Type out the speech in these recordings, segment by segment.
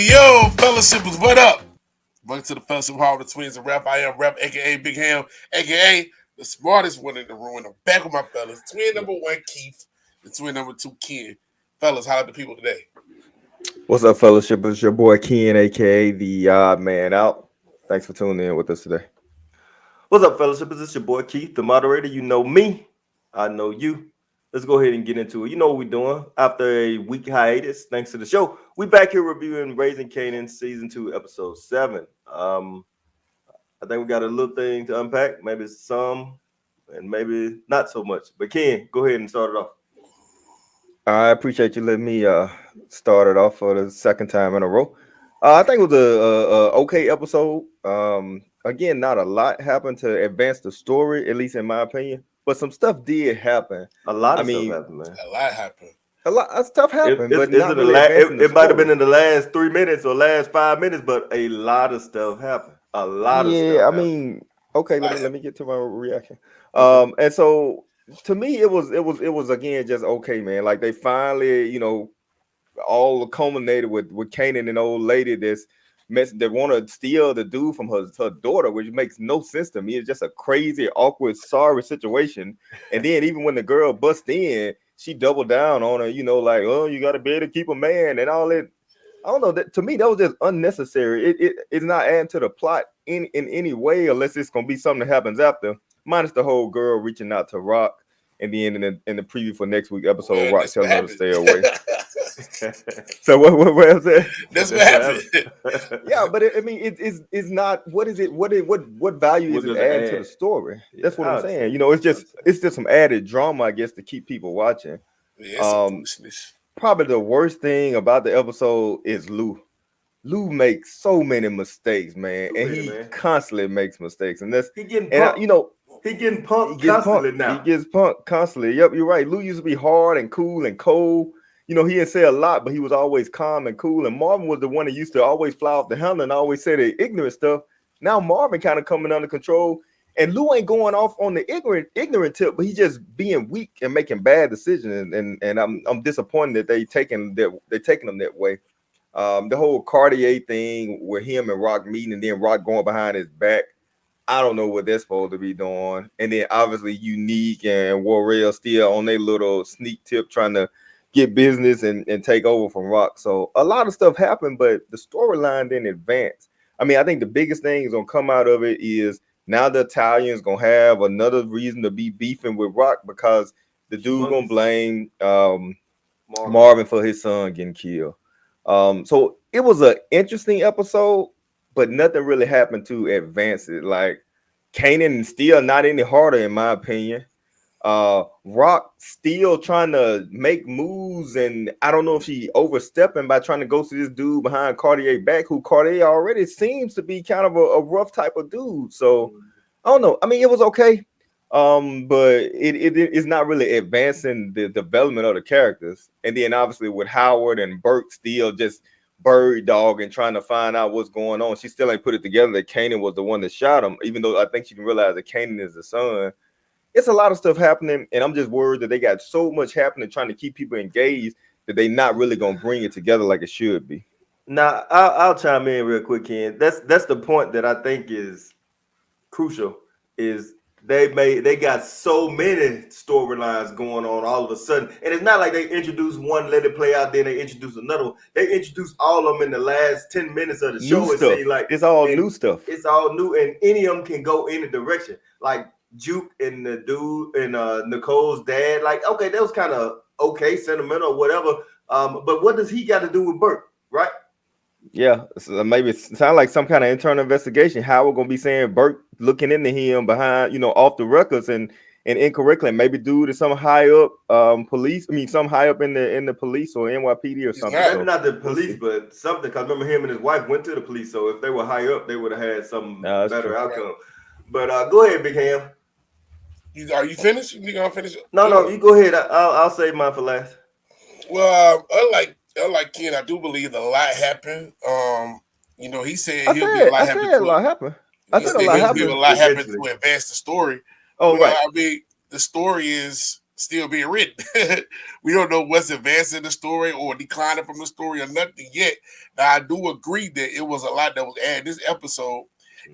Yo, fellowshippers, what up? Welcome to the Fellowship Hall of the Twins and Rep. I am Rep, aka Big Ham, aka the smartest one in the room. And I'm back with my fellas. Twin number one, Keith, and twin number two, Ken. Fellas, how are the people today? What's up, fellowship? It's your boy Ken, aka the odd man out. Thanks for tuning in with us today. What's up, fellowship? This is your boy Keith, the moderator. You know me. I know you. Let's go ahead and get into it. You know what we're doing. After a week hiatus, thanks to the show, we back here reviewing Raising Kanan Season 2, Episode 7. I think we got a little thing to unpack. Maybe some and maybe not so much. But Ken, go ahead and start it off. I appreciate you letting me start it off for the second time in a row. I think it was a okay episode. Again, not a lot happened to advance the story, at least in my opinion. But some stuff did happen. A lot of stuff happened, man. A lot happened. A lot of stuff happened, but Is not it, really it might have been in the last 3 minutes or last 5 minutes, but a lot of stuff happened. A lot of stuff. Yeah, I happened. mean, okay, let me get to my reaction. Okay. And so to me, it was again just okay, man. Like they finally, all culminated with Kanan and old lady that want to steal the dude from her daughter, which makes no sense to me. It's just a crazy, awkward, sorry situation. And then even when the girl busts in, she doubled down on her, like, oh, you got to be able to keep a man and all that. I don't know. That to me, that was just unnecessary. It's not adding to the plot in any way, unless it's gonna be something that happens after. Minus the whole girl reaching out to Rock, and then in the preview for next week's episode, Rock telling her to stay away. So what was that? That's what happened. Yeah, but it's not. What is it? What value is it add to the story? That's what I'm saying. It's just some added drama, I guess, to keep people watching. Yeah, probably the worst thing about the episode is Lou. Lou makes so many mistakes, man, and he constantly makes mistakes, and that's he getting punked. He getting punked constantly now. He gets punked constantly. Yep, you're right. Lou used to be hard and cool and cold. He didn't say a lot, but he was always calm and cool. And Marvin was the one that used to always fly off the handle and always say the ignorant stuff. Now Marvin kind of coming under control, and Lou ain't going off on the ignorant tip, but he's just being weak and making bad decisions. And I'm disappointed that they're taking them that way. The whole Cartier thing with him and Rock meeting, and then Rock going behind his back. I don't know what they're supposed to be doing. And then obviously Unique and Warrior still on their little sneak tip trying to get business and take over from Rock. So a lot of stuff happened, but the storyline didn't advance. I mean, I think the biggest thing is gonna come out of it is now the Italians gonna have another reason to be beefing with Rock because the dude gonna blame Marvin for his son getting killed. So it was an interesting episode, but nothing really happened to advance it. Like Kanan still not any harder, in my opinion. Rock still trying to make moves, and I don't know if she overstepping by trying to go to this dude behind Cartier back, who Cartier already seems to be kind of a rough type of dude. So I don't know. I mean, it was okay, but it's not really advancing the development of the characters. And then obviously with Howard and Burke still just bird dog and trying to find out what's going on. She still ain't put it together that Kanan was the one that shot him, even though I think she can realize that Kanan is the son. It's a lot of stuff happening, and I'm just worried that they got so much happening trying to keep people engaged that they not really gonna bring it together like it should be. Now I'll chime in real quick, Ken. That's the point that I think is crucial. Is they got so many storylines going on all of a sudden, and it's not like they introduce one, let it play out, then they introduce another one. They introduce all of them in the last 10 minutes of the show. It seems like it's all new stuff. It's all new, and any of them can go any direction. Like Juke and the dude and Nicole's dad, like, okay, that was kind of okay, sentimental or whatever. But what does he got to do with Burke, right? Yeah, so maybe it sounds like some kind of internal investigation. How we're gonna be saying Burke looking into him behind, off the records and incorrectly. Maybe dude is some high up police. I mean, some high up in the police or NYPD or something. Maybe not the police, but something. Because remember, him and his wife went to the police. So if they were high up, they would have had some better outcome. But go ahead, Big Ham. Are you finished? You gonna finish? No, you go ahead. I'll save mine for last. Well, unlike Ken, I do believe a lot happened. He said he'll be a lot happened. A lot happened. A lot happened to advance the story. Oh, right. I mean, the story is still being written. We don't know what's advancing the story or declining from the story or nothing yet. Now, I do agree that it was a lot that was added this episode,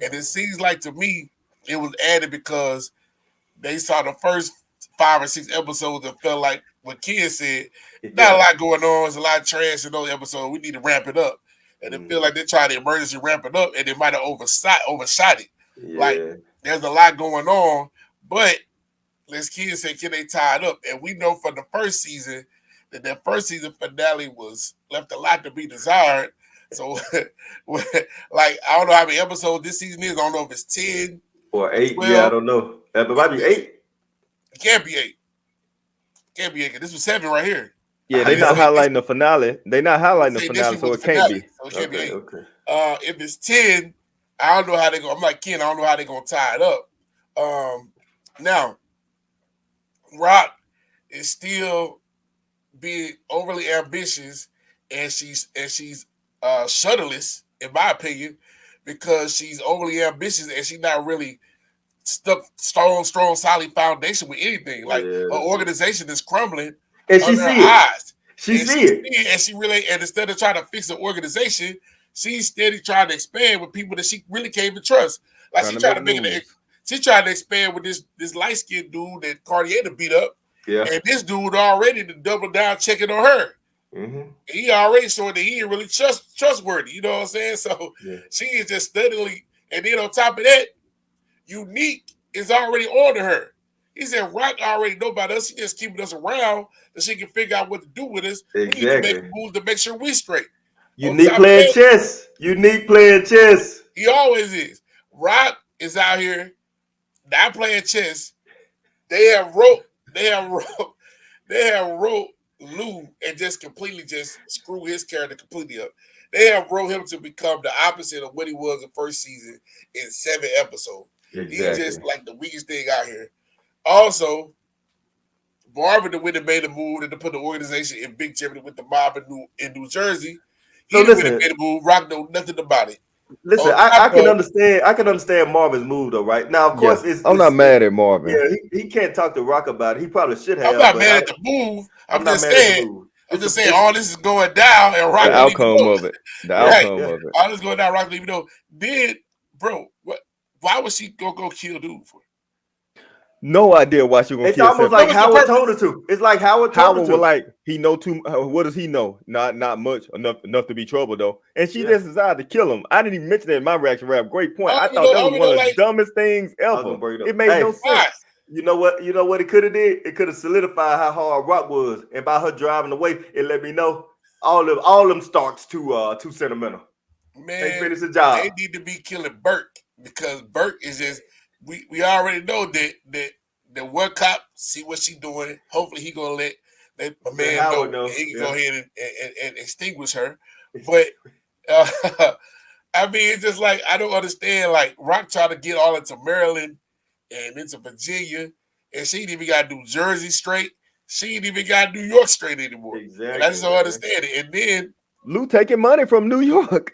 and it seems like to me it was added because they saw the first 5 or 6 episodes and felt like what kids said, not a lot going on. There's a lot of trash in those episodes. We need to ramp it up. And it feel like they tried to emergency ramp it up and they might have overshot it. Yeah. Like there's a lot going on, but let's kids say, can they tie it up? And we know from the first season that first season finale was left a lot to be desired. So, like, I don't know how many episodes this season is. I don't know if it's 10 or 8. 12. Yeah, I don't know. It might be 8. It can't be 8. Can't be 8. This was 7 right here. Yeah, they're not highlighting the finale. They're not highlighting the finale, so it can't be. So it can't be 8. Okay. If it's 10, I don't know how they're going. I'm like Ken. I don't know how they're going to tie it up. Now, Rock is still being overly ambitious, and she's shutterless, in my opinion, because she's overly ambitious and she's not really stuck strong, solid foundation with anything. Like her organization is crumbling and she under see her it. eyes. She see it. And she really, and instead of trying to fix the organization, she's steady trying to expand with people that she really can't even trust. Like she tried to make it. She tried to expand with this light skinned dude that Cartier beat up. Yeah. And this dude already to double down checking on her. Mm-hmm. He already showed that he ain't really trustworthy. You know what I'm saying? So she is just steadily, and then on top of that, Unique is already on to her. He said Rock already know about us. She just keeping us around so she can figure out what to do with us. Exactly. We need to make moves to make sure we straight. Unique playing chess. Unique playing chess. He always is. Rock is out here not playing chess. They have wrote Lou and just completely just screw his character completely up. They have wrote him to become the opposite of what he was in first season in 7 episodes. Exactly. He's just like the weakest thing out here. Also, Marvin the winner made a move and to put the organization in big jeopardy with the mob in New Jersey. He made a move. Rock know nothing about it. Listen, I can understand. I can understand Marvin's move though, right? Now, of course, I'm not mad at Marvin. Yeah, he can't talk to Rock about it. He probably should have. I'm not mad at the move. I'm just saying all this is going down and Rock. The outcome of it. The outcome of it. All this going down. Rock even though bro, what? Why would she go kill dude for? No idea why she gonna kill. It's almost like Howard told her to. It's like Howard told her to. Like he know too. What does he know? Not much. Enough to be trouble though. And she just decided to kill him. I didn't even mention that in my reaction rap. Great point. I thought that was one of the dumbest things ever. It made no sense. You know what it could have did? It could have solidified how hard Rock was, and by her driving away, it let me know all them Starks too sentimental. Man, they finish the job. They need to be killing Burke because Burke is just. We already know that one cop see what she doing. Hopefully he gonna let my man know he can go ahead and extinguish her. But I mean, it's just like I don't understand. Like Rock trying to get all into Maryland and into Virginia, and she ain't even got New Jersey straight. She ain't even got New York straight anymore. Exactly. And I just don't understand it. And then Lou taking money from New York.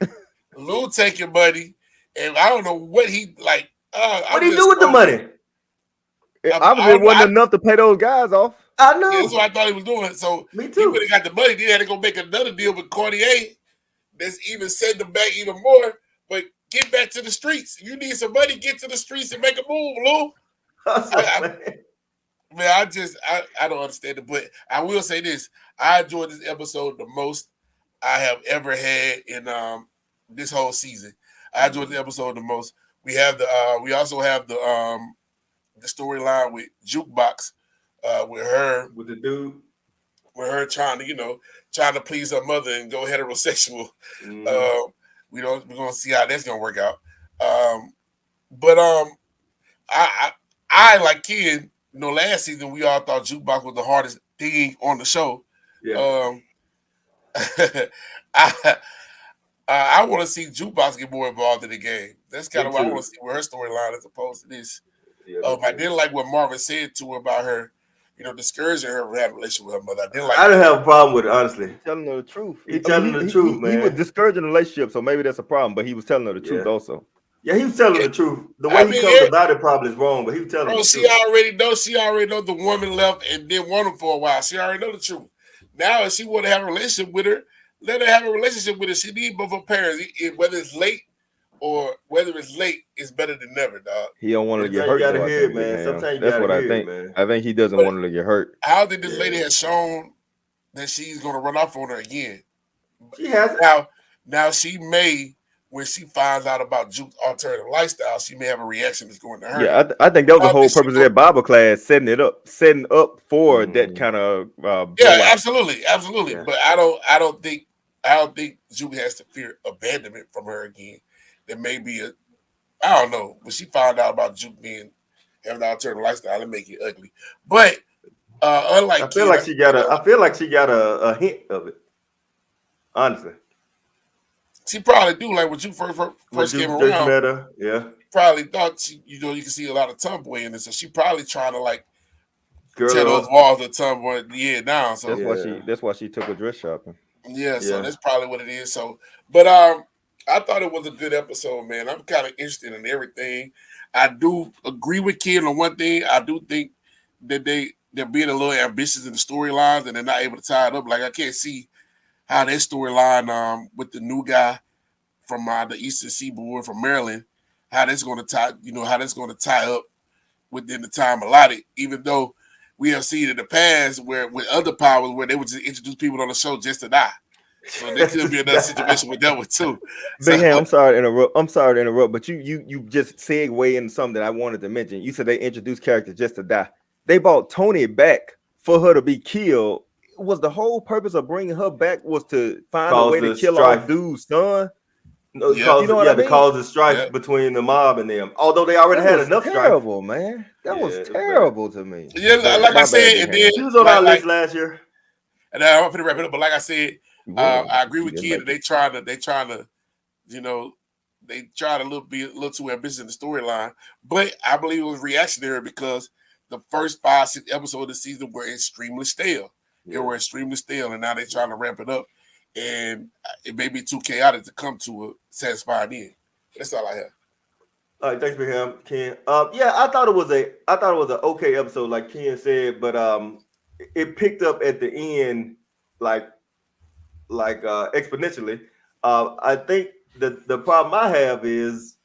Lou taking money, and I don't know what he like. What do you do with the money? Obviously, it wasn't enough to pay those guys off. I know. That's what I thought he was doing. So me too. He would have got the money. Then he had to go make another deal with Cartier. That's even send them back even more. But get back to the streets. You need some money. Get to the streets and make a move, Lou. I don't understand it. But I will say this: I enjoyed this episode the most I have ever had in this whole season. I enjoyed the episode the most. We also have the storyline with Jukebox, with the dude, with her trying to please her mother and go heterosexual. We're gonna see how that's gonna work out. I like Ken. Last season we all thought Jukebox was the hardest thing on the show. Yeah. I want to see Jukebox get more involved in the game. That's kind of what I want to see with her storyline as opposed to this. Yeah, I didn't like what Marvin said to her about her, discouraging her from having a relationship with her mother. I didn't have a problem with it, honestly. Telling her the truth. He's telling her the truth, man. He was discouraging the relationship, so maybe that's a problem, but he was telling her the truth also. Yeah, he was telling the truth. The I way he mean, comes about it probably is wrong, but he was telling bro, the truth. she already know the woman left and didn't want him for a while. She already know the truth. Now, if she want to have a relationship with her, let her have a relationship with her. She need both her parents. Whether it's late or whether it's late, it's better than never, dog. He don't want to get Sometimes you hurt gotta though. I hear think it, Big man. Ham. Sometimes you That's gotta what I hear it, think. man. I think he doesn't But want her to get hurt. how did this lady Yeah. have shown that she's gonna run off on her again? She has it. Now she may, when she finds out about Juke's alternative lifestyle, she may have a reaction that's going to hurt Yeah, him. I think that was the How whole did she purpose of go? that Bible class, setting up for that Mhm. kind of Yeah, blowout. absolutely. Yeah. But I don't think Juke has to fear abandonment from her again. There may be I don't know. When she found out about Juke being having an alternative lifestyle, it make it ugly. But unlike I feel Ken, like she got a. I feel like she got a hint of it. Honestly, she probably do. Like when Juke when first came Juice just around, met her, yeah, probably thought you can see a lot of tomboy in this, so she probably trying to like girl tear her those up, walls of tomboy down. That's So why yeah, she took a dress shopping. yeah, so yeah. that's probably what it is. So, but I thought it was a good episode, man. I'm kind of interested in everything. I do agree with Ken on one thing. I do think that they're being a little ambitious in the storylines and they're not able to tie it up. Like I can't see how that storyline with the new guy from the Eastern Seaboard from Maryland, how that's going to tie up within the time allotted. Even though we have seen in the past where with other powers where they would just introduce people on the show just to die. So there could be another situation with that one too. So Big Ham, I'm sorry to interrupt. I'm sorry to interrupt, but you just segue into something that I wanted to mention. You said they introduced characters just to die. They brought Tony back for her to be killed. Was the whole purpose of bringing her back was to find a Cause way to the kill off strife. dude's son? No, yeah, You know what I yeah, to mean? cause the strife yeah, between the mob and them. Although they already That had was enough strife. terrible, man. That Yeah, was it was bad. terrible to me. yeah. Bad. Like I My bad, said, Big and then Ham. She was on our list last year. and I'm not gonna wrap it up. But like I said, You was, I but agree you with didn't Kid that make it. they trying to you know they tried to be a little too ambitious in the storyline. But I believe it was reactionary because the first 5-6 episodes of the season were extremely stale. They Yeah. were extremely stale, and now they're trying to ramp it up, and it may be too chaotic to come to a satisfying end. That's all I have. All right, thanks for him, Ken. Yeah, I thought it was an okay episode, like Ken said, but it picked up at the end, like exponentially. I think the problem I have is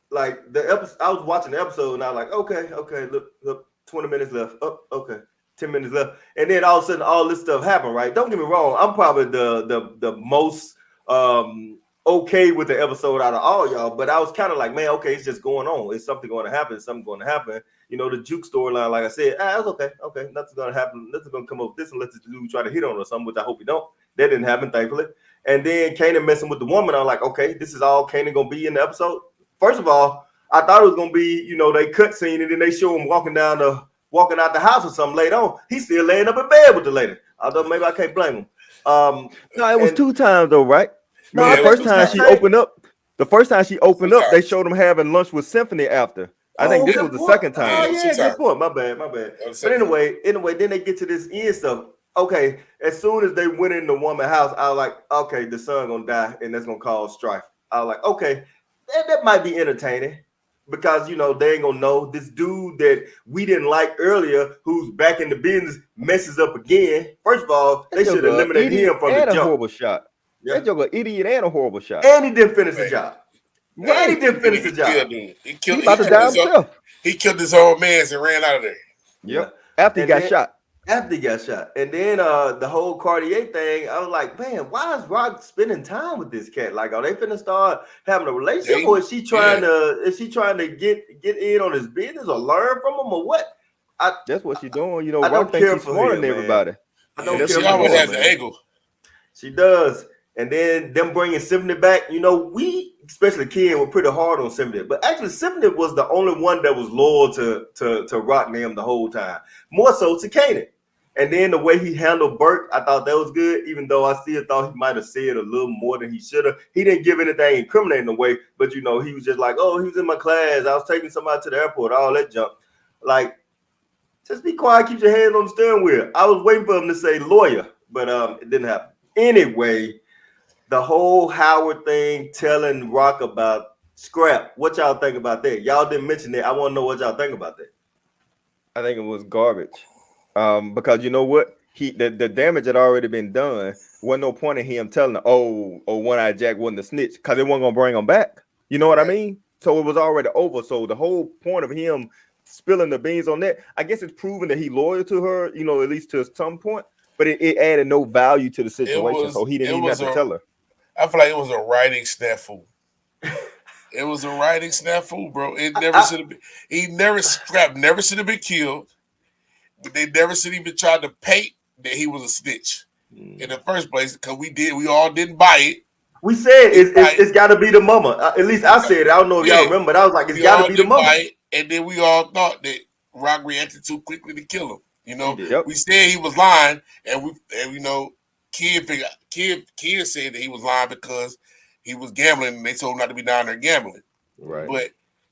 like the episode. I was watching the episode and I was like, okay, look, 20 minutes left. Oh, okay, 10 minutes left, and then all of a sudden, all this stuff happened. Right? Don't get me wrong. I'm probably the most okay with the episode out of all y'all, but I was kind of like, man, okay, it's just going on. It's something going to happen. Something going to happen. You know, the Juke storyline, like I said, it's okay. Okay, nothing's going to happen. Nothing's going to come up with this unless the dude try to hit on her or something, which I hope he don't. That didn't happen, thankfully. And then Kanan messing with the woman. I'm like, okay, this is all Kanan going to be in the episode. First of all, I thought it was going to be, they cut scene and then they show him walking out the house or something later on. He's still laying up in bed with the lady. Although maybe I can't blame him. No, it was And 2 times though, right? No, no, Yeah, the it was first two time times. she opened up, Two they times. showed them having lunch with Symphony after. I think Oh, this Yeah, was good the point. second yeah, Oh, it time. was two yeah, good times. point. My bad. That was the But second time. anyway, then they get to this end stuff. Okay, as soon as they went in the woman's house, I was like, okay, the son gonna die, and that's gonna cause strife. I was like, okay, that might be entertaining because they ain't gonna know this dude that we didn't like earlier, who's back in the business, messes up again. First of all, That they should joker a eliminate him idiot from the and a jump. horrible shot. Yeah, That joker a idiot and a horrible shot. and he didn't finish the Right. job. And he Right. didn't And finish the he job. killed him. He about to die himself. He killed his old man and ran out of there. Yeah, Yep. After he and got then shot. after he got shot. And then the whole Cartier thing, I was like, man, why is Rock spending time with this cat? Like, are they finna start having a relationship, or is she trying to get in on his business or learn from him or what? That's what she's doing. I Rock don't thinks care she's for smarter him, than man. everybody. I Yeah, don't That's care she what for she's always him, doing. has the man. angle. She does. And then them bringing Symphony back, we, especially Ken, were pretty hard on Symphony. But actually, Symphony was the only one that was loyal to Rock and them the whole time. More so to Kanan. And then the way he handled Burke, I thought that was good, even though I still thought he might have said a little more than he should have. He didn't give anything incriminating away, but he was just like, oh, he was in my class. I was taking somebody to the airport, all that junk. Like, just be quiet, keep your hands on the steering wheel. I was waiting for him to say lawyer, but it didn't happen. Anyway, the whole Howard thing, telling Rock about Scrap. What y'all think about that? Y'all didn't mention that. I want to know what y'all think about that. I think it was garbage. Because you know what? The damage had already been done. Wasn't no point in him telling her, oh, One Eye Jack wasn't a snitch, because it wasn't gonna bring him back. You know what I Right. mean? So it was already over. So the whole point of him spilling the beans on that, I guess it's proven that he loyal to her, at least to some point. But it added no value to the It situation. So was he didn't it even have was to a tell her. I feel like it was a writing snafu. It was a writing snafu, bro. It never I, should have been. He never Scrap never should have been killed. But they never should even try to paint that he was a snitch in the first place because we all didn't buy it. we said Didn't buy it. it's got to be the mama. At least I said it. I don't know if y'all Yeah, remember, but I was like, it's we got to all be the didn't mama. buy it, and then we all thought that Rock reacted too quickly to kill him. He did. Yep. We said he was lying, and Kid said that he was lying because he was gambling, and they told him not to be down there gambling. Right. But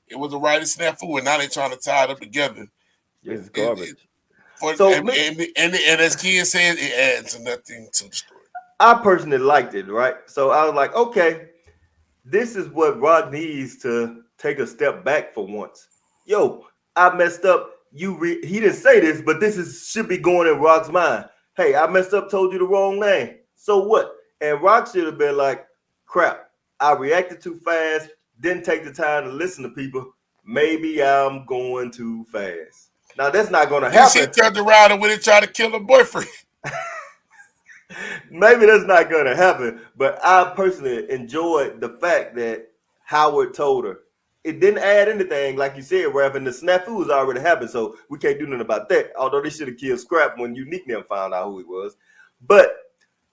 it was a writing snafu, and now they're trying to tie it up together. Yeah. It's garbage. So And as Kid says, it adds nothing to the story. I personally liked it, right? So I was like, okay, this is what Rock needs to take a step back for once. Yo, I messed up. He didn't say this, but should be going in Rock's mind. Hey, I messed up, told you the wrong name. So what? And Rock should have been like, crap, I reacted too fast, didn't take the time to listen to people. Maybe I'm going too fast. Now that's not gonna Then she happen. turned around and went and tried to kill her boyfriend. Maybe that's not going to happen, but I personally enjoyed the fact that Howard told her. It didn't add anything, like you said, Rev, and the snafu was already happened, so we can't do nothing about that. Although they should have killed Scrap when Unique them found out who he was. But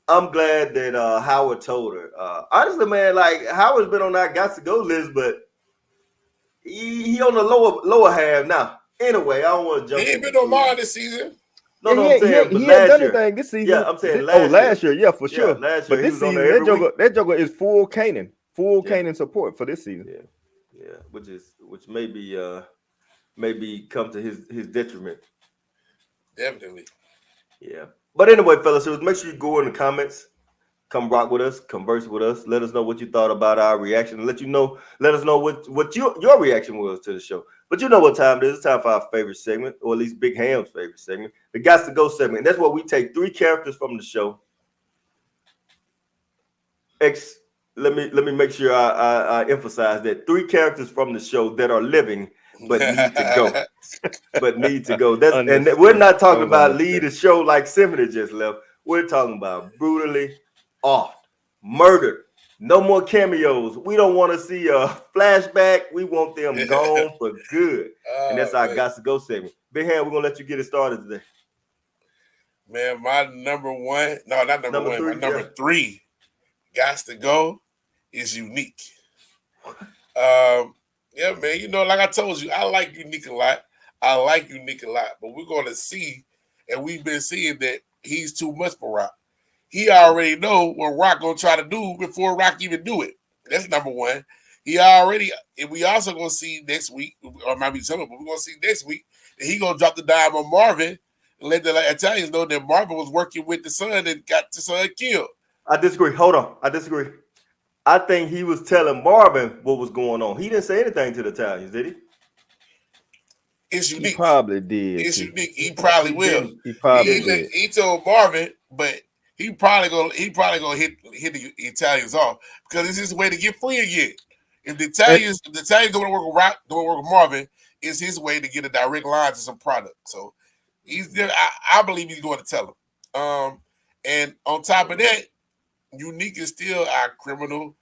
I'm glad that Howard told her. Honestly, man, like Howard's been on that got to go list, but he on the lower half now. Anyway, I don't want to He jump too ain't been much. on mine this season. No, Yeah, no, I'm saying, but he ain't last done year. anything this season. Yeah, I'm saying last year, yeah, for Yeah, sure. last year But he this was on season, there every week. that Joker is full Kanan, Yeah. Kanan support for this season. Yeah, which maybe come to his detriment. Definitely. Yeah. But anyway, fellas, so make sure you go in the comments, come rock with us, converse with us. Let us know what you thought about our reaction, and let us know what your reaction was to the show. But you know what time it is. It's time for our favorite segment, or at least Big Ham's favorite segment, the Gots to Go segment. And that's where we take 3 characters from the show. Let me make sure I emphasize that 3 characters from the show that are living but need to go. And we're not talking about lead a show like Simony just left. We're talking about brutally off, murdered. No more cameos. We don't want to see a flashback. We want them gone for good. And that's our Gots to Go segment. Big Ham, we're gonna let you get it started today. Man, my number one, no, not number one, my number 3 Gots to Go is Unique. Yeah, man, like I told you, I like Unique a lot. But we're going to see, and we've been seeing that he's too much for Rock. He already know what Rock going to try to do before Rock even do it. That's number one. And we also going to see next week, or might be something, but we're going to see next week that he going to drop the dime on Marvin and let the Italians know that Marvin was working with the son and got the son killed. I disagree. Hold on. I disagree. I think he was telling Marvin what was going on. He didn't say anything to the Italians, did he? It's Unique. He probably did. It's Unique. He probably will. He probably did. He told Marvin, but he probably gonna hit the Italians off because it's his way to get free again. If the Italians don't want to work with Rock, don't work with Marvin, it's his way to get a direct line to some product. So he's there. I believe he's going to tell him. And on top of that, Unique is still our criminal.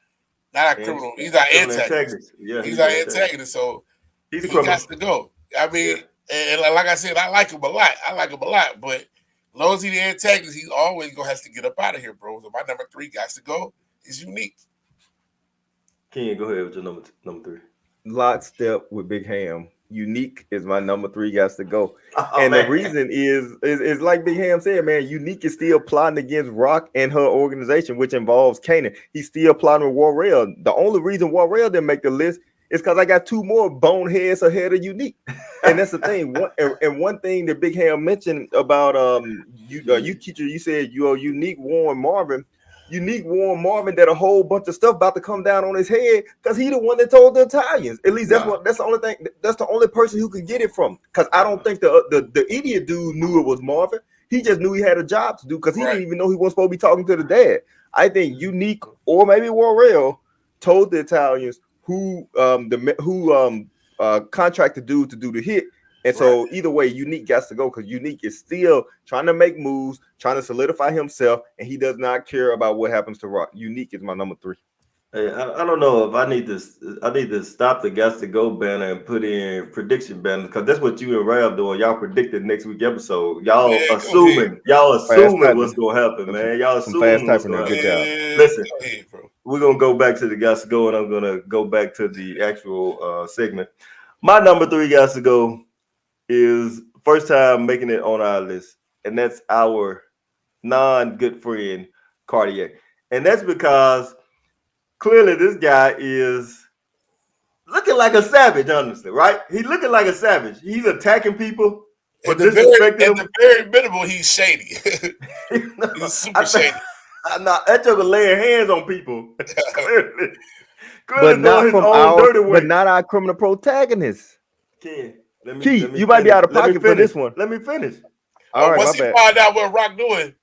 Not our criminal. He's our antagonist. Yeah, he's our antagonist. So he has to go. I mean, and like I said, I like him a lot. But as long as he's the antagonist, he's always gonna have to get up out of here, bro. So my number 3 Gots to Go is Unique. Ken, go ahead with your number 3. Lockstep with Big Ham. Unique is my number 3 Gots to Go. And the reason is like Big Ham said, man, Unique is still plotting against Rock and her organization, which involves Kanan. He's still plotting with Warrell. The only reason Warrell didn't make the list is because I got 2 more boneheads ahead of Unique. And that's the thing. One thing that Big Ham mentioned about you said Unique warned Marvin. Unique warned Marvin that a whole bunch of stuff about to come down on his head because he the one that told the Italians. At least that's the only thing. That's the only person who could get it from. Because I don't think the idiot dude knew it was Marvin. He just knew he had a job to do because he didn't even know he wasn't supposed to be talking to the dad. I think Unique or maybe Warrell told the Italians who contracted dude to do the hit. And so either way, Unique got to go because Unique is still trying to make moves, trying to solidify himself, and he does not care about what happens to Rock. Unique is my number 3. Hey, I don't know if I need to stop the Got to Go banner and put in prediction banner because that's what you and Rav doing. Y'all predicted next week episode. Y'all assuming what's gonna happen, man. Y'all assuming what's gonna happen. Good job. Listen, we're gonna go back to the Got to Go, and I'm gonna go back to the actual segment. My number 3 Got to Go is first time making it on our list, and that's our non-good friend Cartier, and that's because clearly this guy is looking like a savage, honestly, right? He's looking like a savage. He's attacking people, but disrespecting them. At the very minimal, he's shady. He's super shady. That joker laying hands on people. clearly but not his from own dirty way. But not our criminal protagonist. Ken, you might be out of pocket for this one. Let me finish. All right, once he find out what Rock doing.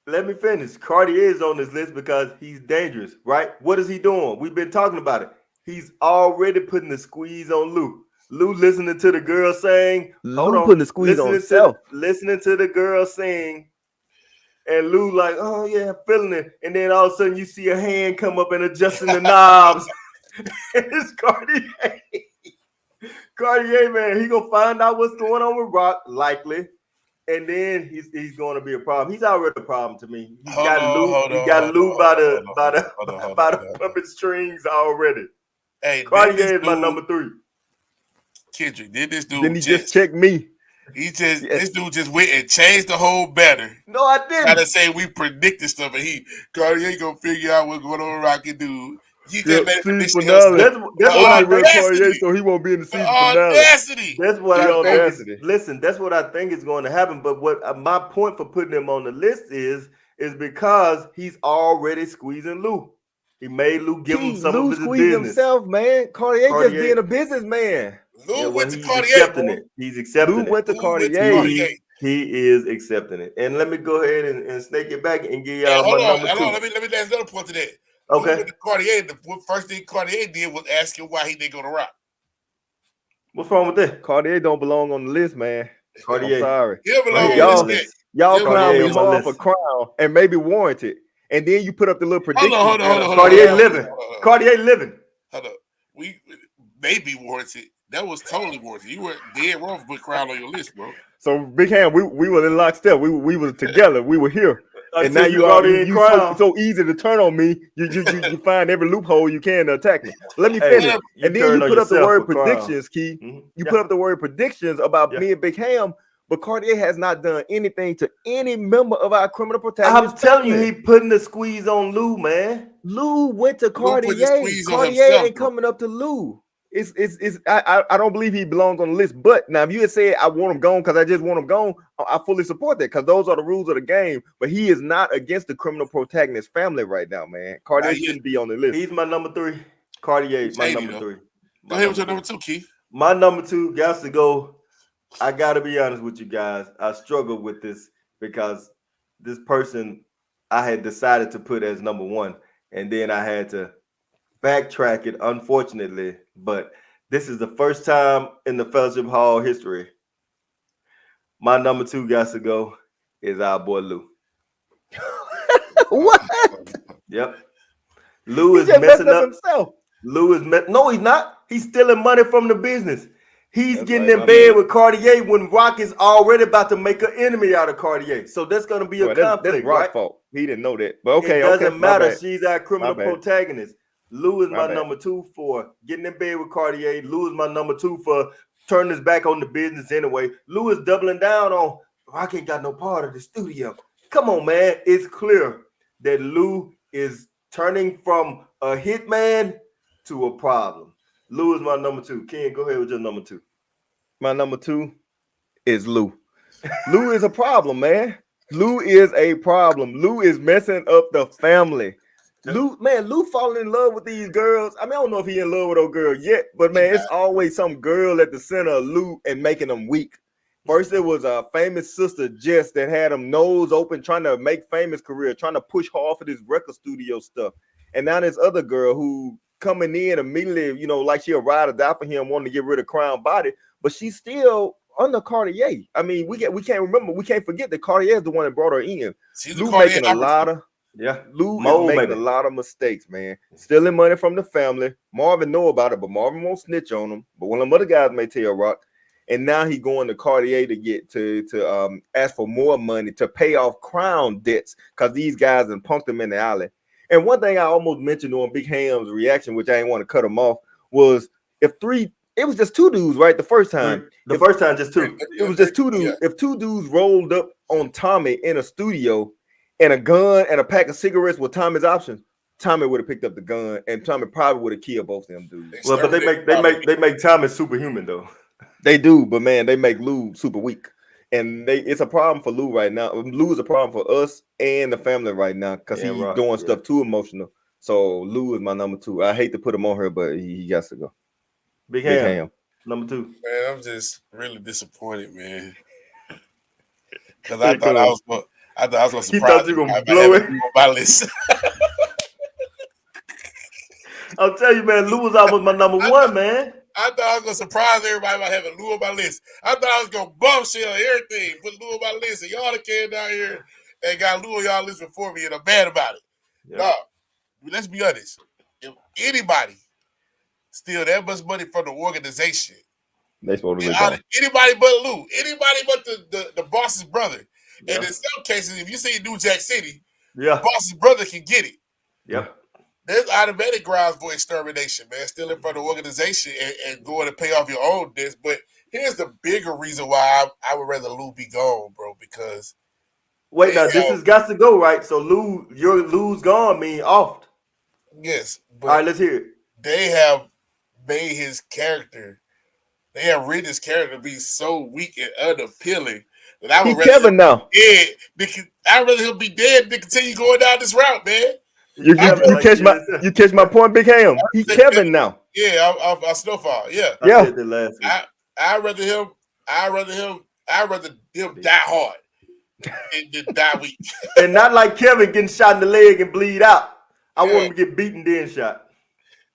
Let me finish. Cartier is on this list because he's dangerous, right? What is he doing? We've been talking about it. He's already putting the squeeze on Lou. Lou listening to the girl sing. Putting the squeeze on himself. Listening to the girl sing. And Lou like, oh yeah, feeling it. And then all of a sudden you see a hand come up and adjusting the knobs. And it's Cartier. Cartier, man, he gonna find out what's going on with Rock, likely. And then he's going to be a problem. He's already a problem to me. He got Lou by the puppet strings already. Hey, Cartier is my number 3. Kendrick, this Then he just checked me. This dude just went and changed the whole banner. No, I didn't. Trying to say we predicted stuff, and Cartier ain't gonna figure out what's going on with Rocky dude. He just made a prediction. That's what I think. Cartier, so he won't be in the season finale. Audacity. That's what I think. Listen, that's what I think is going to happen. But what my point for putting him on the list is because he's already squeezing Lou. He made Lou give him some of his business. Himself, man. Cartier just being a businessman. Lou went to Cartier. He's accepting it. Lou went to Cartier. He is accepting it. And let me go ahead and snake it back and give y'all my number 2. Let me add another point to that. Okay. With Cartier, the first thing Cartier did was ask him why he didn't go to Rock. What's wrong with that? Cartier don't belong on the list, man. Cartier, I'm sorry. He don't belong on the list. Y'all clown me hard for Crown and maybe warranted, and then you put up the little prediction. Hold on. Cartier living. Cartier living. Hold up. We maybe warranted. That was totally warranted. You were dead wrong for putting Crown on your list, bro. So Big Hand, we were in lockstep. We were together. We were here. And now you so easy to turn on me. You find every loophole you can to attack me. Let me finish. And then you put up the word predictions, Key. Mm-hmm. You put up the word predictions about me and Big Ham, but Cartier has not done anything to any member of our criminal protagonist. I'm telling you, he putting the squeeze on Lou, man. Lou went to Cartier. Cartier ain't coming up to Lou. I don't believe he belongs on the list. But now, if you had said I want him gone because I just want him gone, I fully support that because those are the rules of the game. But he is not against the criminal protagonist family right now, man. Cartier shouldn't be on the list. He's my number 3. Cartier is my number 3. Go ahead with your number 2, Keith. My number 2 got to go. I got to be honest with you guys. I struggled with this because this person I had decided to put as number 1, and then I had to backtrack it, unfortunately, but this is the first time in the Fellowship Hall history. My number 2 got to go is our boy Lou. What? Yep. Lou is messing up himself. No, he's not. He's stealing money from the business. He's getting in bed with Cartier when Rock is already about to make an enemy out of Cartier. So that's going to be a conflict. That's Rock's fault. He didn't know that. But okay, it doesn't matter. She's our criminal protagonist. Lou is my number 2 for getting in bed with Cartier. Lou is my number 2 for turning his back on the business anyway. Lou is doubling down on, I ain't got no part of the studio. Come on, man. It's clear that Lou is turning from a hitman to a problem. Lou is my number 2. Ken, go ahead with your number 2. My number 2 is Lou. Lou is a problem, man. Lou is a problem. Lou is messing up the family. Yep. Lou falling in love with these girls. I mean, I don't know if he in love with those girls yet, but He man, it's not. always some girl at the center of Lou and making them weak. First, it was a famous sister Jess that had him nose open, trying to make famous career, trying to push hard for this record studio stuff. And now this other girl who coming in immediately, like she a ride or die for him, wanting to get rid of Crown Body, but she's still under Cartier. I mean, we can't forget that Cartier is the one that brought her in. She's a Lou Cartier making a operative. lot of Yeah. Lou is Mold, making maybe. a lot of mistakes, man. Stealing money from the family. Marvin know about it, but Marvin won't snitch on him. But one of them other guys may tell Rock. And now he going to Cartier to get to ask for more money to pay off Crown debts because these guys and punked him in the alley. And one thing I almost mentioned on Big Ham's reaction, which I didn't want to cut him off, was it was just two dudes, right? The first time. The first time, just two. It was just two dudes. Yeah. If two dudes rolled up on Tommy in a studio and a gun and a pack of cigarettes were Tommy's options, Tommy would have picked up the gun and Tommy probably would have killed both of them dudes. Well, but they make Thomas superhuman though. They do, but man, they make Lou super weak. And it's a problem for Lou right now. Lou is a problem for us and the family right now because he's doing stuff too emotional. So Lou is my number 2. I hate to put him on her, but he got to go. Big Ham. Number 2. Man, I'm just really disappointed, man. Because I thought I was going to surprise you. Thought you were going to blow it on my list. I'll tell you, man, Lou was almost my number 1, man. I thought I was going to surprise everybody by having Lou on my list. I thought I was going to bombshell everything, put Lou on my list, and y'all that came down here and got Lou on y'all list before me, and I'm mad about it. Yeah. No, let's be honest. If anybody steal that much money from the organization, they supposed to anybody but Lou, anybody but the boss's brother. Yeah. And in some cases, if you see New Jack City, the boss's brother can get it. Yeah. There's automatic grounds for extermination, man. Stealing from the organization and going to pay off your own debts. But here's the bigger reason why I would rather Lou be gone, bro. Because this has got to go, right? So Lou's gone mean off. Yes. But all right, let's hear it. They have made his character. They have written his character to be so weak and unappealing that I would rather Kevin now. Dead. I'd rather him be dead than continue going down this route, man. You catch my point, Big Ham. He Kevin now. Yeah, I Snowfall. Yeah. I said the last week. I'd rather him die hard than die weak. And not like Kevin getting shot in the leg and bleed out. I want him to get beaten then shot.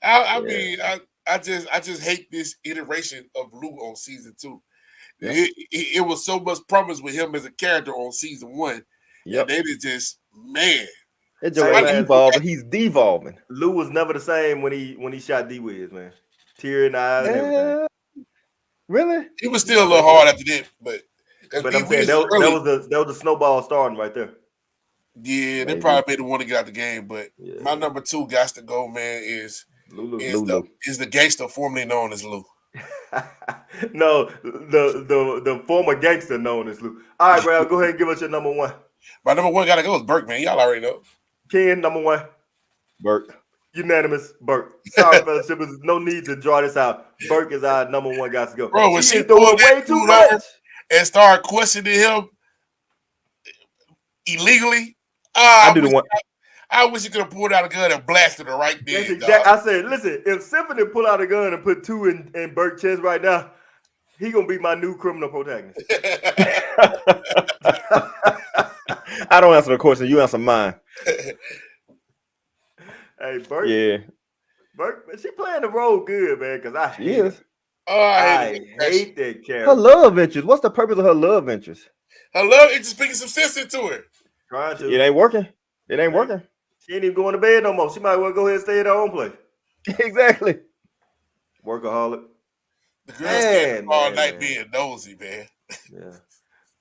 I mean, I just hate this iteration of Lou on season 2. Yeah. It was so much promise with him as a character on season 1. Yeah, they just It's evolving. He's devolving. Lou was never the same when he shot D-Wiz, man. Tear in the eyes and everything. Really? He was still a little hard after that, but I'm saying that was the snowball starting right there. Yeah, they probably made him want to get out the game, but my number 2 got to go, man, is the gangster formerly known as Lou. No, the former gangster known as Lou. All right, bro, go ahead and give us your number 1. My number 1 gotta go is Burke, man. Y'all already know. Ken, number 1. Burke. Unanimous, Burke. Sorry, fellowship. There's no need to draw this out. Burke is our number 1 guy to go. Bro, when she doing way too much and start questioning him illegally, I wish you could have pulled out a gun and blasted her right there. That's exactly. I said, listen, if Symphony pull out a gun and put 2 in Burke's chest right now, he gonna be my new criminal protagonist. I don't answer the question. You answer mine. Hey, Burke. Yeah. Burke, she playing the role good, man, because I hate it. Oh, I hate that character. Her love interest. What's the purpose of her love interest? Her love interest bringing some sense into her. Trying to. It ain't working. It ain't working. She ain't even going to bed no more. She might well go ahead and stay at her own place. Exactly. Workaholic. The girls stay all night being nosy, man. Yeah.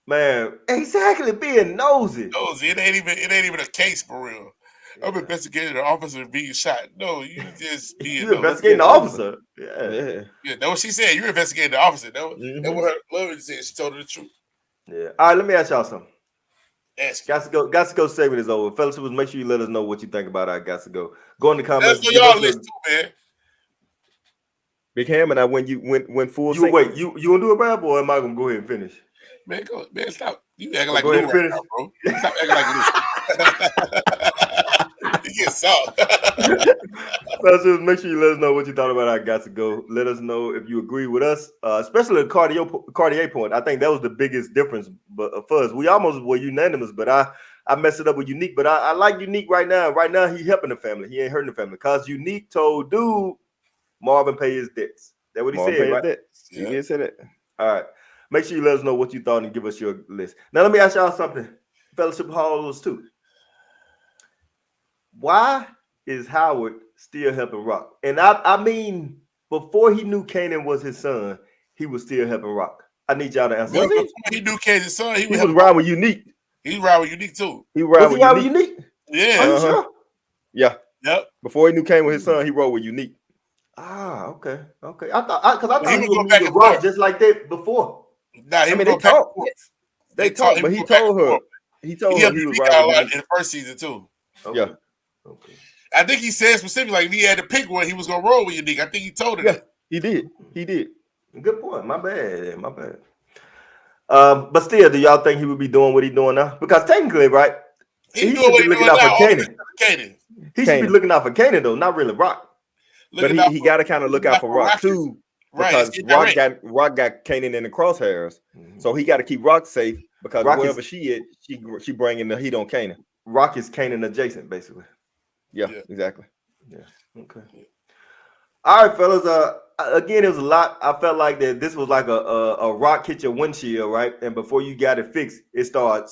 Man, exactly, being nosy. Nosy. It ain't even a case for real. I'm investigating an officer being shot. No, you just being you investigating the officer. Yeah. That's what she said. You're investigating the officer. That's what her love said. She told her the truth. Yeah. All right, let me ask y'all something. Ask. Got to go segment is over. Fellas, make sure you let us know what you think about our Got to Go. Go in the comments. That's what y'all listen to, man. Big Ham and I, when full. You want to do it, Brad, or am I gonna go ahead and finish? Man, go, man, stop. You acting So like go Lou ahead right and finish. now, bro. Stop acting like Lou. You get soft. Fellas, make sure you let us know what you thought about I Got to Go. Let us know if you agree with us, especially the Cartier point. I think that was the biggest difference for us. We almost were unanimous, but I messed it up with Unique. But I like Unique right now. Right now, he helping the family. He ain't hurting the family. Because Unique told dude Marvin pay his debts. That's what he Marvin said, paid right? that. Yeah. He did say that. All right. Make sure you let us know what you thought and give us your list. Now, let me ask y'all something. Fellowship Halls, too. Why is Howard still helping Rock? And I mean, before he knew Kanan was his son, he was still helping Rock. I need y'all to answer Well, Was that. he? before he knew Casey's son, he He was was helping riding with Unique. He ride with Unique too. He Was ride he with out with Unique. Unique? Yeah. Are you Uh-huh. sure? Yeah. Yep. Before he knew Kane with his son, he rode with Unique. Ah, okay. Okay. I thought He he would was go moving back with and Rock forth. just like that before. Nah, he I would mean, go they back and talked. forth. They talk. talked, but he Would go back and told her. forth. He told He her helped he was Unique riding out a with lot Unique. in the first season too. Okay. Yeah. Okay. I think he said specifically, like, if he had to pick one, he was gonna roll with Unique. I think he told her Yeah, that. he did. He did. Good point. My bad. My bad. But still, do y'all think he would be doing what he's doing now? Because technically, right, He he doing should what be he looking doing out now, for only Kanan. because of Kanan. He should be Kanan. looking out for Kanan though, not really Rock. But Looking out he for, got to kind of look looking out for Rock Rockets. too, Right, it's because Rock indirect. got Kanan in the crosshairs, so he got to keep Rock safe because Rock wherever is- she is, she bringing the heat on Kanan. Rock is Kanan adjacent, basically. Yeah, Yeah. exactly. Yeah. Okay. All right, fellas. Again, it was a lot. I felt like that this was like a rock hit your windshield, right? And before you got it fixed, it started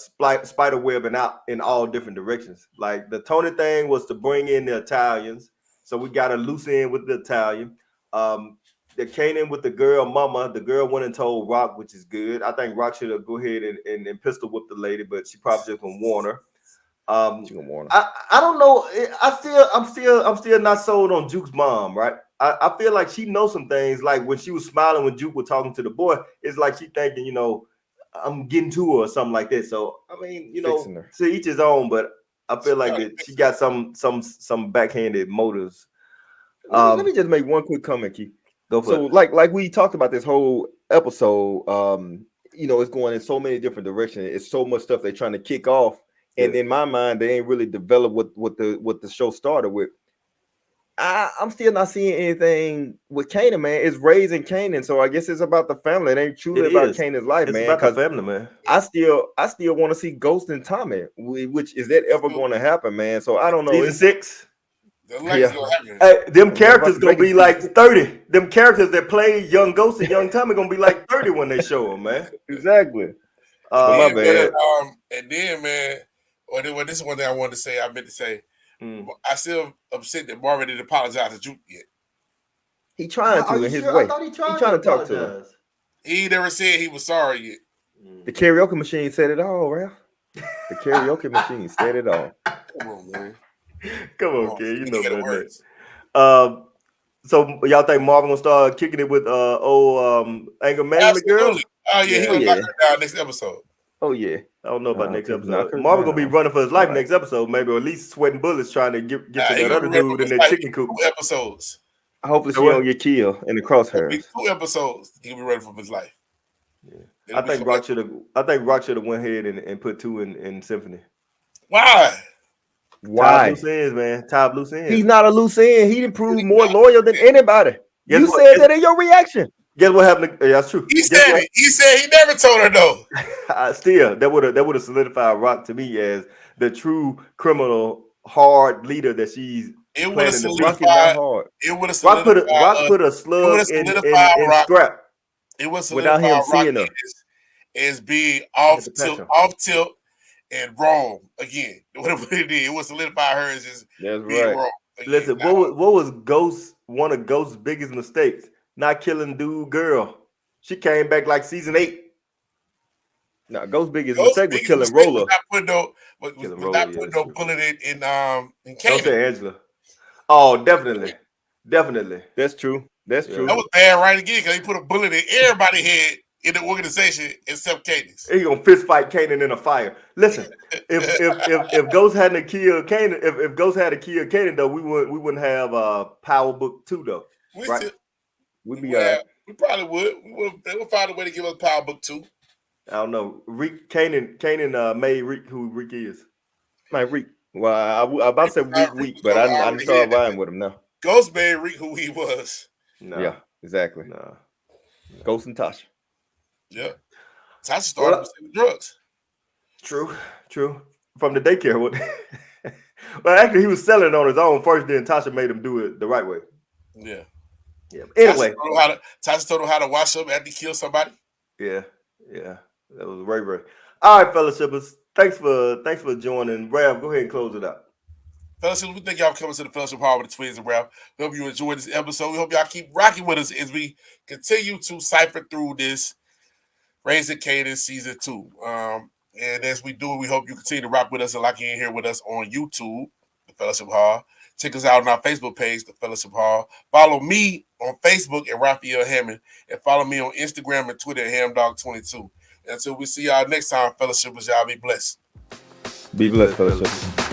spider webbing out in all different directions. Like the Tony thing was to bring in the Italians, so we got a loose end with the Italian. The Kanan with the girl mama, the girl went and told Rock, which is good. I think Rock should have go ahead and pistol whip the lady, but she probably just gonna warn her. She gonna warn her. I don't know. I'm still not sold on Juke's mom, right? I feel like she knows some things. Like when she was smiling when Juke was talking to the boy, it's like she thinking, I'm getting to her or something like that. So I mean, Fixing her. to each his own. But I feel like that she got some backhanded motives. Let me just make one quick comment, Keith. Go for So, it. like we talked about this whole episode, it's going in so many different directions. It's so much stuff they're trying to kick off, and in my mind, they ain't really developed what the show started with. I'm still not seeing anything with Kanan, man. It's raising Kanan, so I guess it's about the family. It ain't truly about Kanan's life, It's man. about the Because family, man. I still want to see Ghost and Tommy. Which is that ever going to happen, man? So I don't know. Season 6. The election's gonna happen. Hey, them I'm characters about to gonna make be it. like 30. Them characters that play Young Ghost and Young Tommy gonna be like 30 when they show them, man. Exactly. And But my then, man, bad. this is one thing I wanted to say. I meant to say, Mm. I still upset that Marvin didn't apologize to Juke yet. He trying Are to you in his sure? way. I thought he He tried trying to to talk to her. apologize. He never said he was sorry yet. The karaoke machine said it all, Ralph. The karaoke machine said it all. Come on, man. Come on, kid. You know Get the better than words. that. So y'all think Marvin gonna start kicking it with anger management girl? Absolutely. Oh yeah, he Yeah. gonna knock her down next episode. Oh yeah. I don't know about next Just knock episode. her Marvin gonna be down. running for his life Right. next episode, maybe, or at least sweating bullets trying to get to He that gonna other be ready dude for in his that life. chicken coop. 2 episodes. Hopefully So she what? don't get killed in the It'll be crosshairs. 2 episodes. He gonna be ready for his life. Yeah. It'll I be think so Rock much- should have went ahead and put 2 in Symphony. Why? Tie up Why? loose ends, man. Tie up loose ends. He's not a loose end. He didn't prove He's more not. loyal than anybody. Guess You what? said that in your reaction. Guess what happened? Yeah, that's true. He Guess said what? it. He said he never told her no. Still, that would have solidified Rock to me as the true criminal, hard leader that she's It would have planning to be. Rock is not solidified. hard. It would have Rock solidified. put a It would slug have in solidified Rock. Scrap. It would Without solidify him Rock seeing her. as being Had to patch her. off tilt, and wrong again. Whatever it did, it would solidify her as just That's being right. wrong. Again. Listen, what was one of Ghost's biggest mistakes? Not killing dude girl. She came back like season 8. Now, Ghost's biggest Those mistake was biggest killing mistake was Roller. not putting no, Killing was Roller, not yeah, putting that's no true. bullet in Don't Kanan. say Angela. Oh, definitely. That's true. That's Yeah. true. That was bad right again because he put a bullet in everybody's head in the organization except Kanan's. He gonna fist fight Kanan in a fire. Listen, if Ghost hadn't killed Kanan, if Ghost had to kill Kanan though, we wouldn't have Power Book 2 though. We Right. still, We'd be all right. we probably would. They would find a way to give us Power Book 2. I don't know. Reek Kanan made Reek who Reek is. Man, Reek. Well, I about to say Reek weak, was but I already started had that. riding with him now. Ghost made Reek who he was. Nah, Yeah, exactly. nah. Ghost and Tasha. Yeah. Tasha started Well, with selling drugs. true. From the daycare. Well, actually, he was selling it on his own first. Then Tasha made him do it the right way. Yeah. Yeah. Anyway, Tasha told him how to wash up after he killed somebody. yeah. That was Ray Ray. All right, fellowshippers. Thanks for joining. Rav, go ahead and close it out. Fellowship, we thank y'all for coming to the Fellowship Hall with the Twins and Rap. We hope you enjoyed this episode. We hope y'all keep rocking with us as we continue to cipher through this Raising Kanan Season 2. And as we do, we hope you continue to rock with us and lock in here with us on YouTube, the Fellowship Hall. Check us out on our Facebook page, the Fellowship Hall. Follow me on Facebook at Raphael Hammond, and follow me on Instagram and Twitter at HamDog22. And until we see y'all next time, Fellowshippers, y'all be blessed. Be blessed, fellowship.